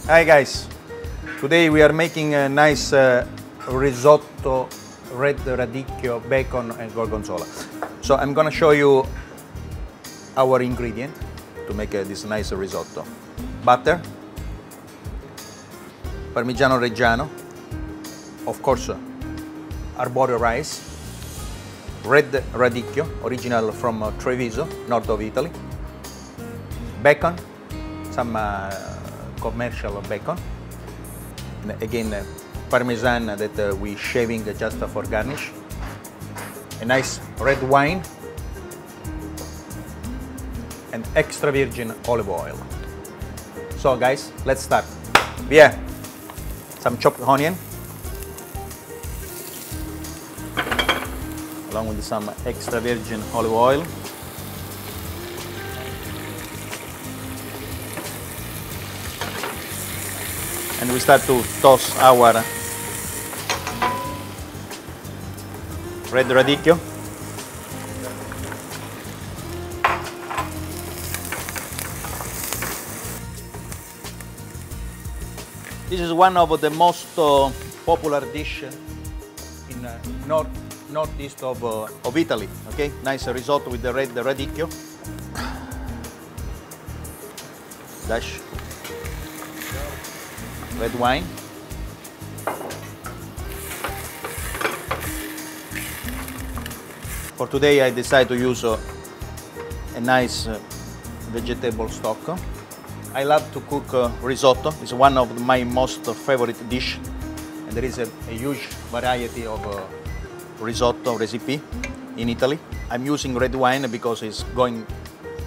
Hi guys, today we are making a nice risotto, red radicchio, bacon and gorgonzola. So I'm gonna show you our ingredient to make this nice risotto. Butter, Parmigiano Reggiano, of course arborio rice, red radicchio, original from Treviso, north of Italy, bacon, some commercial bacon, and again parmesan that we shaving just for garnish, a nice red wine, and extra virgin olive oil. So guys, let's start. Yeah, some chopped onion, along with some extra virgin olive oil. And we start to toss our red radicchio. This is one of the most popular dishes in northeast of Italy. Okay, nice risotto with the red radicchio. Dash red wine. For today I decided to use a nice vegetable stock. I love to cook risotto. It's one of my most favorite dish, and there is a huge variety of risotto recipe in Italy. I'm using red wine because it's going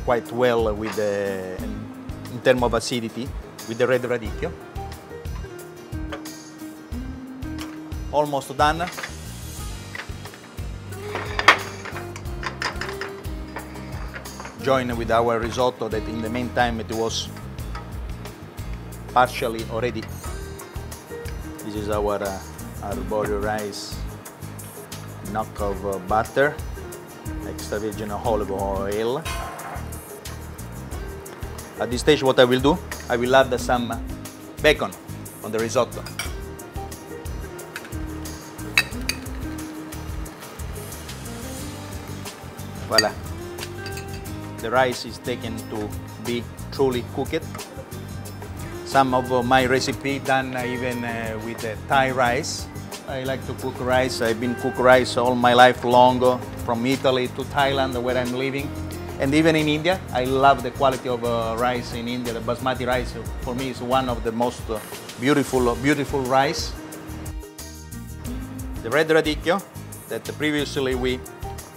quite well with in terms of acidity with the red radicchio. Almost done. Join with our risotto that in the meantime it was partially already. This is our arborio rice, knock of butter, extra virgin olive oil. At this stage what I will do, I will add some bacon on the risotto. Voila. The rice is taken to be truly cooked. Some of my recipe done even with Thai rice. I like to cook rice. I've been cook rice all my life long, from Italy to Thailand where I'm living. And even in India, I love the quality of rice in India. The basmati rice for me is one of the most beautiful rice. The red radicchio that previously we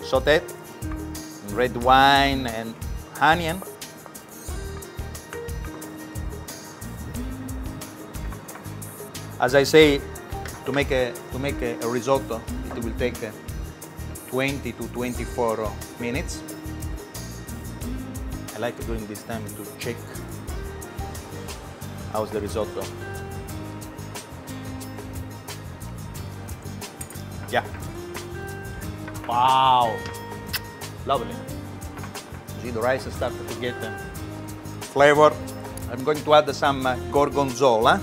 sauteed, red wine and onion. As I say, to make a risotto, it will take 20 to 24 minutes. I like doing this time to check how's the risotto. Yeah. Wow. Lovely. See, the rice started to get flavor. I'm going to add some gorgonzola.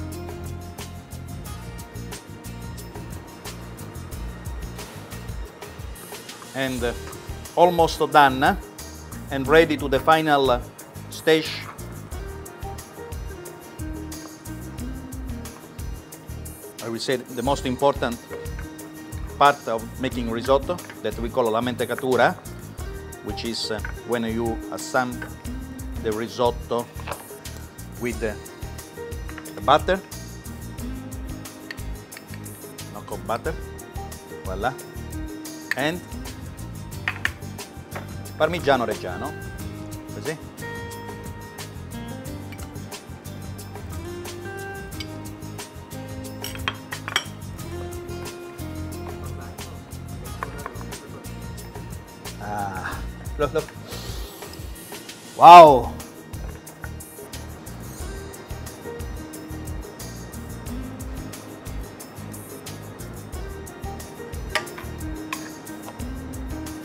And almost done and ready to the final stage. I will say the most important part of making risotto that we call la mentecatura, which is when you assemble the risotto with the butter, knock of butter, voila, and Parmigiano Reggiano, così. Ah, look. Wow.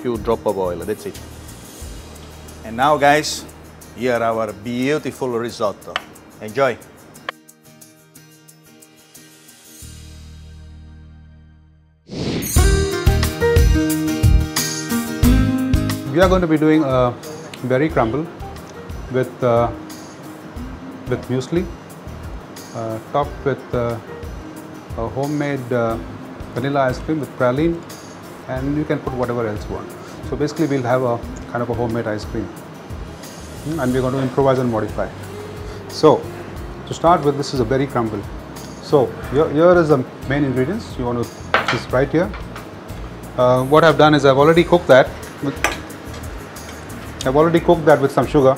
Few drop of oil, that's it. And now guys, here our beautiful risotto. Enjoy! we are going to be doing a berry crumble with muesli, topped with a homemade vanilla ice cream with praline, and you can put whatever else you want. So basically we'll have a kind of a homemade ice cream, and we're going to improvise and modify. So to start with, this is a berry crumble. So here is the main ingredients. You want to just right here. What I've done is I've already cooked that with some sugar,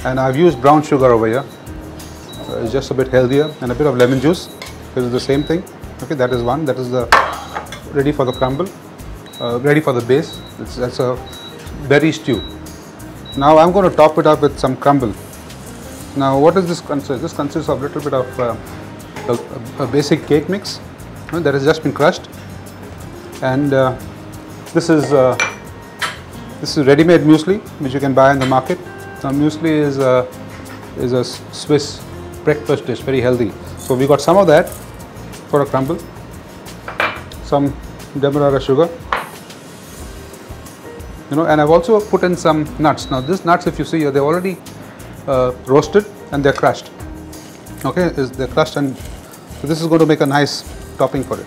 and I've used brown sugar over here. It's just a bit healthier, and a bit of lemon juice. This is the same thing. Okay, that is one. That is the ready for the crumble, ready for the base. That's a berry stew. Now I'm going to top it up with some crumble. Now what does this consist? This consists of a little bit of a basic cake mix that has just been crushed, and this is ready-made muesli which you can buy in the market. Now muesli is a Swiss breakfast dish, very healthy. So we got some of that for a crumble, some demerara sugar, and I've also put in some nuts. Now these nuts, if you see here, they're already roasted and they're crushed. Okay, they're crushed, and so this is going to make a nice topping for it.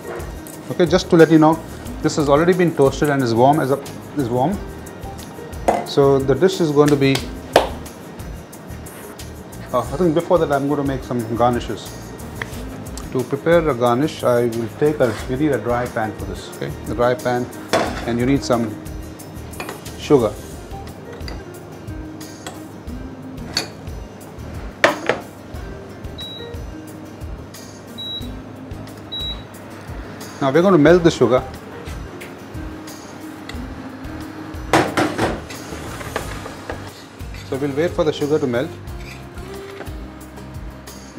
Okay, just to let you know, this has already been toasted and is warm warm. So the dish is going to be. I think before that I'm going to make some garnishes. To prepare a garnish, I will you need a dry pan for this. Okay, the dry pan, and you need some sugar. Now we're going to melt the sugar. So we'll wait for the sugar to melt.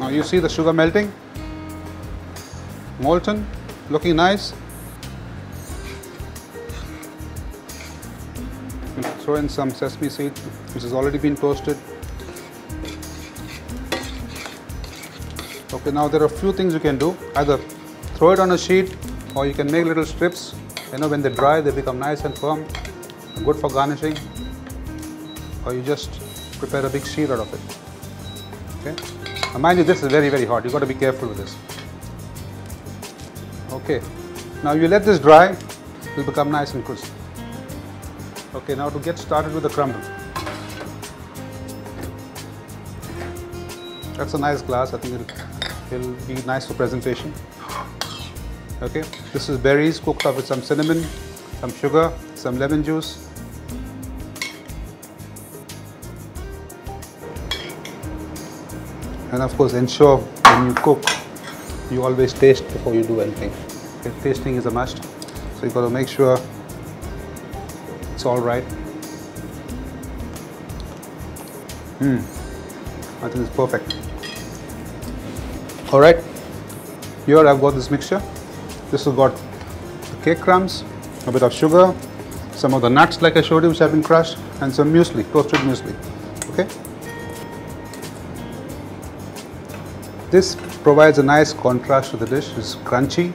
Now you see the sugar melting, molten, looking nice. We'll throw in some sesame seed which has already been toasted. Okay, now there are a few things you can do. Either throw it on a sheet, or you can make little strips. When they dry, they become nice and firm, good for garnishing. Or you just prepare a big sheet out of it. Okay. Now mind you, this is very, very hot. You've got to be careful with this. Okay. Now you let this dry, it will become nice and crisp. Okay, now to get started with the crumble. That's a nice glass. I think it'll be nice for presentation. Okay, this is berries cooked up with some cinnamon, some sugar, some lemon juice. And of course, ensure when you cook, you always taste before you do anything. Okay, tasting is a must. So you've got to make sure it's all right. I think it's perfect. All right, here I've got this mixture. This has got the cake crumbs, a bit of sugar, some of the nuts like I showed you which have been crushed, and some muesli, toasted muesli. Okay. This provides a nice contrast to the dish. It's crunchy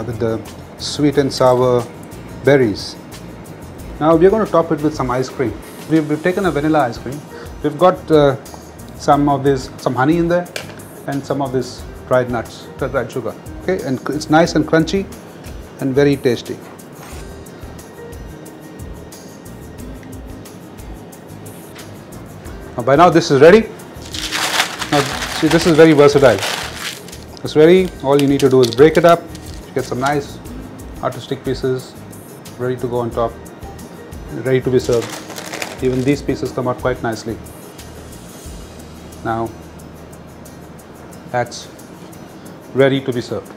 with the sweet and sour berries. Now we are going to top it with some ice cream. We've taken a vanilla ice cream. We've got some honey in there, and some of this dried nuts, dried sugar. Okay, and it's nice and crunchy and very tasty. Now by now this is ready. Now see, this is very versatile. It's ready. All you need to do is break it up, get some nice artistic pieces ready to go on top, ready to be served. Even these pieces come out quite nicely. Now that's ready to be served.